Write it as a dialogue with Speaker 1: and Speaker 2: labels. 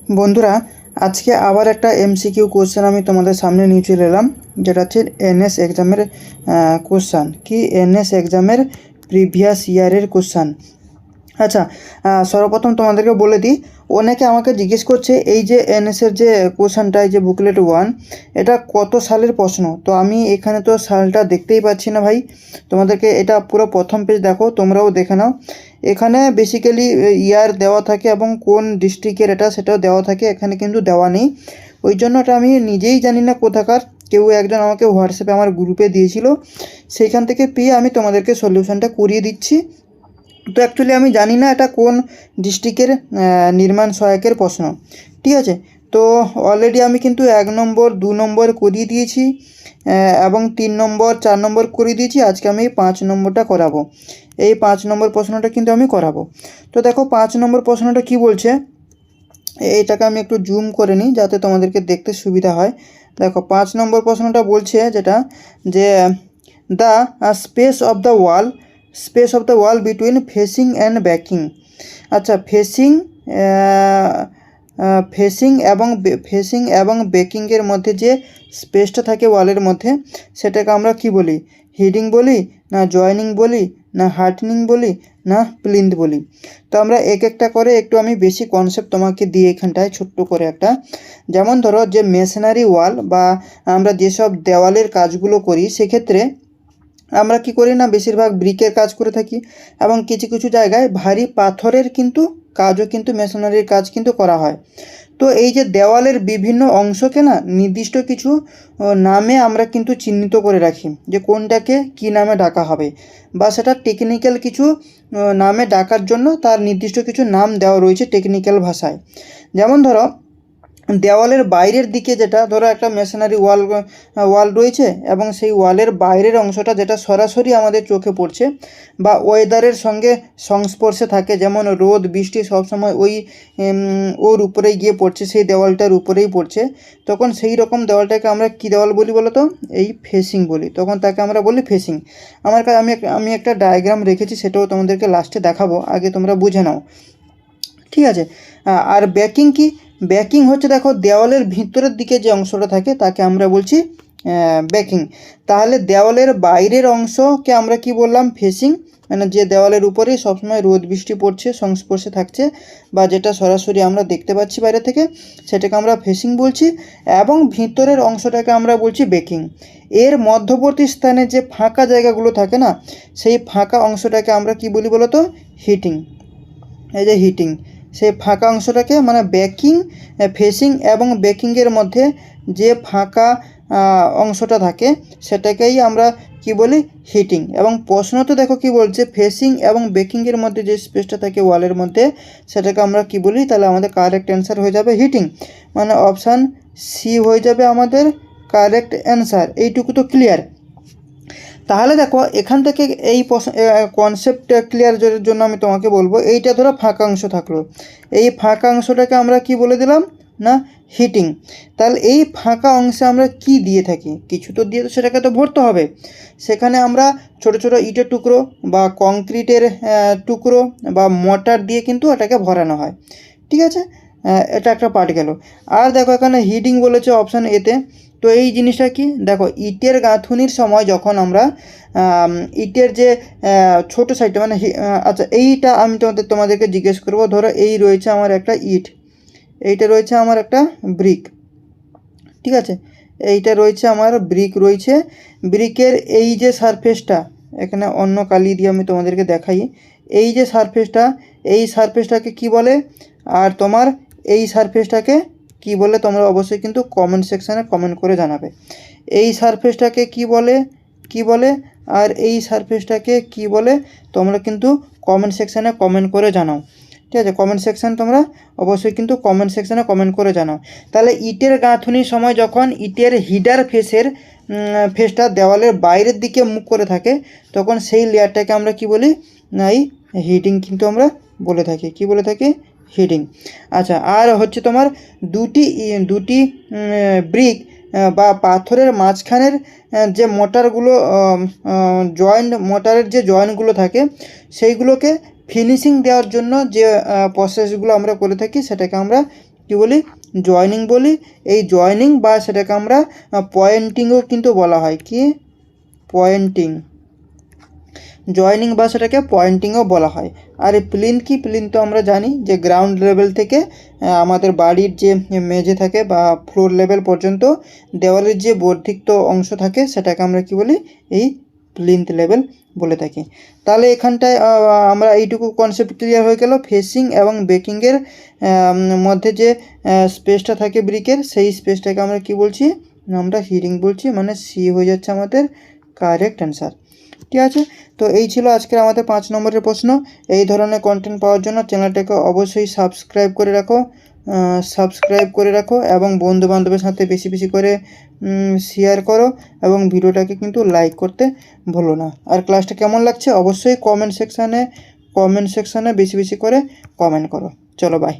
Speaker 1: বন্ধুরা, আজকে আবার একটা এমসিকিউ কোশ্চেন আমি তোমাদের সামনে নিয়ে চলে এলাম, যেটা হচ্ছে এনএস এক্সামের কোশ্চান কি এনএস এক্সামের প্রিভিয়াস ইয়ারের কোশ্চান। আচ্ছা, সর্বপ্রথম তোমাদেরকে বলে দিই, অনেকে আমাকে জিজ্ঞেস করছে এই যে এনএসের যে কোশ্চানটা, এই যে বুকলেট 1, এটা কত সালের প্রশ্ন। তো আমি এখানে তো সালটা দেখতেই পাচ্ছি না ভাই, তোমাদেরকে এটা পুরো প্রথম পেজ দেখো, তোমরাও দেখে নাও। এখানে বেসিক্যালি ইয়ার দেওয়া থাকে এবং কোন ডিস্ট্রিক্টের এটা সেটাও দেওয়া থাকে, এখানে কিন্তু দেওয়া নেই। ওই জন্য এটা আমি নিজেই জানি না কোথাকার, কেউ একজন আমাকে হোয়াটসঅ্যাপে আমার গ্রুপে দিয়েছিল, সেইখান থেকে পেয়ে আমি তোমাদেরকে সলিউশনটা করিয়ে দিচ্ছি। তো অ্যাকচুয়ালি আমি জানি না এটা কোন ডিস্ট্রিক্টের নির্মাণ সহায়কের প্রশ্ন, ঠিক আছে। তো অলরেডি আমি কিন্তু 1 নম্বর 2 নম্বর করিয়ে দিয়েছি এবং 3 নম্বর 4 নম্বর করিয়ে দিয়েছি। আজকে আমি 5 নম্বরটা করাবো, এই 5 নম্বর প্রশ্নটা কিন্তু আমি করাবো। তো দেখো 5 নম্বর প্রশ্নটা কি বলছে, এইটাকে আমি একটু জুম করে নিই যাতে তোমাদেরকে দেখতে সুবিধা হয়। দেখো 5 নম্বর প্রশ্নটা বলছে যেটা, যে the space of the wall between facing and backing. আচ্ছা, ফেসিং এবং বেকিংয়ের মধ্যে যে স্পেসটা থাকে ওয়ালের মধ্যে, সেটাকে আমরা কি বলি? হিডিং বলি, না জয়েনিং বলি, না হার্টনিং বলি, না প্লিন্থ বলি? তো আমরা এক একটা করে একটু আমি বেশি কনসেপ্ট তোমাকে দিয়ে এখানটায় ছোট্ট করে একটা, যেমন ধরো যে মেশনারি ওয়াল বা আমরা যেসব দেওয়ালের কাজগুলো করি, সেক্ষেত্রে আমরা কি করি না, বেশিরভাগ ব্রিকের কাজ করে থাকি এবং কিছু কিছু জায়গায় ভারী পাথরের কিন্তু কাজও কিন্তু মেশনারির কাজ কিন্তু করা হয়। তো এই যে দেওয়ালের বিভিন্ন অংশকে না নির্দিষ্ট কিছু নামে আমরা কিন্তু চিহ্নিত করে রাখি, যে কোনটাকে কি নামে ডাকা হবে, বা সেটা টেকনিক্যাল কিছু নামে ডাকার জন্য তার নির্দিষ্ট কিছু নাম দেওয়া রয়েছে টেকনিক্যাল ভাষায়। যেমন ধরো দেওয়ালের বাইরের দিকে, যেটা ধরো একটা মেশনারি ওয়াল রয়েছে এবং সেই ওয়ালের বাইরের অংশটা যেটা সরাসরি আমাদের চোখে পড়ছে বা ওয়েদারের সঙ্গে সংস্পর্শে থাকে, যেমন রোদ বৃষ্টি সবসময় ওর উপরেই গিয়ে পড়ছে, সেই দেওয়ালটার উপরেই পড়ছে, তখন সেই রকম দেওয়ালটাকে আমরা কী দেওয়াল বলি বলো তো? এই ফেসিং বলি, তখন তাকে আমরা বলি ফেসিং। আমার কাছে আমি একটা ডায়াগ্রাম রেখেছি, সেটাও তোমাদেরকে লাস্টে দেখাবো, আগে তোমরা বুঝে নাও, ঠিক আছে। আর ব্যাকিং কি? ব্যাকিং হচ্ছে, দেখো দেওয়ালের ভিতরের দিকে যে অংশটা থাকে তাকে আমরা বলছি ব্যাকিং। তাহলে দেওয়ালের বাইরের অংশকে আমরা কি বললাম? ফেসিং, মানে যে দেওয়ালের উপরেই সবসময় রোদ বৃষ্টি পড়ছে, সংস্পর্শে থাকছে, বা যেটা সরাসরি আমরা দেখতে পাচ্ছি বাইরে থেকে, সেটাকে আমরা ফেসিং বলছি। এবং ভিতরের অংশটাকে আমরা বলছি বেকিং। এর মধ্যবর্তী স্থানে যে ফাঁকা জায়গাগুলো থাকে না, সেই ফাঁকা অংশটাকে আমরা কি বলি বলো তো? হিটিং। এই যে হিটিং, সেই ফাঁকা অংশটাকে মানে ব্যাকিং, ফেসিং এবং বেকিংয়ের মধ্যে যে ফাঁকা অংশটা থাকে সেটাকেই আমরা কি বলি? হিটিং। এবং প্রশ্নতে দেখো কি বলছে, ফেসিং এবং বেকিংয়ের মধ্যে যে স্পেসটা থাকে ওয়ালের মধ্যে, সেটাকে আমরা কি বলি? তাহলে আমাদের কারেক্ট অ্যান্সার হয়ে যাবে হিটিং, মানে অপশান সি হয়ে যাবে আমাদের কারেক্ট অ্যান্সার। এইটুকু তো ক্লিয়ার। তাহলে দেখো এখান থেকে এই কনসেপ্ট ক্লিয়ারের জন্য আমি তোমাকে বলবো, এইটা ধরো ফাঁকা অংশ থাকলো, এই ফাঁকা অংশটাকে আমরা কি বলে দিলাম না? হিটিং। তাহলে এই ফাঁকা অংশে আমরা কি দিয়ে থাকি? কিছু তো দিয়ে, তো সেটাকে তো ভরতে হবে। সেখানে আমরা ছোট ছোট ইটের টুকরো বা কংক্রিটের টুকরো বা মর্টার দিয়ে কিন্তু এটাকে ভরানো হয়, ঠিক আছে। এটা একটা পার্ট গেল। আর দেখো এখানে হিটিং বলেছে অপশান এতে। তো এই জিনিসটা কি? দেখো ইটের গাঁথুনির সময় যখন আমরা ইটের যে ছোটো সাইডটা মানে আচ্ছা, এইটা আমি তোমাদেরকে জিজ্ঞেস করবো। ধরো এই রয়েছে আমার একটা ইট, এইটা রয়েছে আমার একটা ব্রিক, ঠিক আছে। এইটা রয়েছে আমার ব্রিক রয়েছে। ব্রিকের এই যে সারফেসটা, এখানে অন্য কালি দিয়ে আমি তোমাদেরকে দেখাই, এই যে সারফেসটা, এই সারফেসটাকে কি বলে? আর তোমার এই সারফেসটাকে কি বলে তোমরা অবশ্যই কিন্তু কমেন্ট সেকশানে কমেন্ট করে জানাবে। এই সারফেসটাকে কি বলে, কি বলে, আর এই সারফেসটাকে কি বলে তোমরা কিন্তু কমেন্ট সেকশানে কমেন্ট করে জানাও, ঠিক আছে। কমেন্ট সেকশান তোমরা অবশ্যই কিন্তু কমেন্ট সেকশানে কমেন্ট করে জানাও। তাহলে ইটের গাঁথুনির সময় যখন ইটের হিডার ফেসটা দেওয়ালের বাইরের দিকে মুখ করে থাকে, তখন সেই লেয়ারটাকে আমরা কি বলি? না, এই হিটিং কিন্তু আমরা বলে থাকি। কি বলে থাকি? হিটিং। আচ্ছা, আর হচ্ছে তোমার দুটি ব্রিক বা পাথরের মাঝখানের যে মোটারগুলো, মোটারের যে জয়েন্টগুলো থাকে, সেইগুলোকে ফিনিশিং দেওয়ার জন্য যে প্রসেসগুলো আমরা করে থাকি, সেটাকে আমরা কী বলি, জয়েনিং বলি। এই জয়েনিং বা সেটাকে আমরা পয়েন্টিংও কিন্তু বলা হয়, কি পয়েন্টিং, জয়েনিং বা সেটাকে পয়েন্টিংও বলা হয়। আর এই প্লিন্থ কি, প্লিন্থ তো আমরা জানি যে গ্রাউন্ড লেভেল থেকে আমাদের বাড়ির যে মেঝে থাকে বা ফ্লোর লেভেল পর্যন্ত দেওয়ালের যে বর্ধিত অংশ থাকে সেটাকে আমরা কি বলি, এই প্লিন্থ লেভেল বলে থাকি। তাহলে এখানটায় আমরা এইটুকু কনসেপ্ট ক্লিয়ার হয়ে গেল। ফেসিং এবং বেকিংয়ের মধ্যে যে স্পেসটা থাকে ব্রিকের, সেই স্পেসটাকে আমরা কি বলছি, আমরা হিডিং বলছি, মানে সি হয়ে যাচ্ছে আমাদের কারেক্ট অ্যান্সার। ঠিক আছে, তো এই ছিল আজকের আমাদের 5 নম্বরের প্রশ্ন। এই ধরনের কন্টেন্ট পাওয়ার জন্য চ্যানেলটাকে অবশ্যই সাবস্ক্রাইব করে রাখো এবং বন্ধুবান্ধবের সাথে বেশি বেশি করে শেয়ার করো এবং ভিডিওটাকে কিন্তু লাইক করতে ভুলো না। আর ক্লাসটা কেমন লাগছে অবশ্যই কমেন্ট সেকশানে বেশি বেশি করে কমেন্ট করো। চলো বাই।